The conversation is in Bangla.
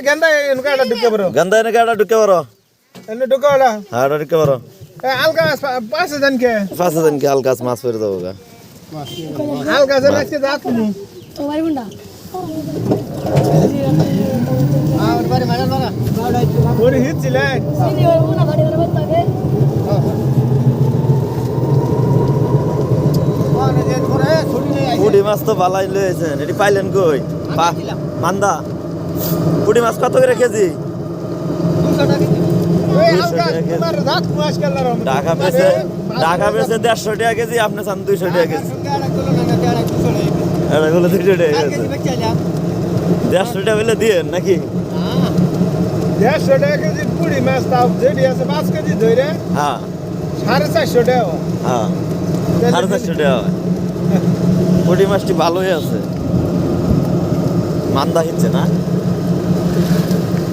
গেন্দা এনকা ঢুকে বড় গন্ধা এনে কাটা ঢুকে পারো এনে ঢুকে ওটা হ্যাঁ ঢুকে পারো আলকা 5 কে 5,000 কি আলকাস মাছ ফেরে দেবো গা আলকা যে আজকে যাত নি তো ভাই গুন্ডা আর বাড়ি মারা মারা ওরে হিচ্ছিলে সিনি ওই গুন্ডা বাড়ি বাড়ি বাড়ি ওনে যে করে ছুটি নেই পুঁটি মাছ তো ভালাই লয়েছেন এটি পাইলেন কই মান্দা পুঁটি মাছ কত করে কেজি 200 টাকা ওই আলকা তোমার রাত মাস কেলার ঢাকা বেচে 150 টাকা কেজি আপনি চান 200 টাকা কেজি এটা গুলো 200 টাকা কেজি 150 টাকা বলে দিয়েন নাকি 150 টাকা কেজি পুরি মাছ তাও যেটি আছে 5 কেজি ধরে হ্যাঁ 450 টাকা হ্যাঁ 450 টাকা হয়। পুঁটি মাছটি ভালোই আছে মান্দা হিচ্ছে না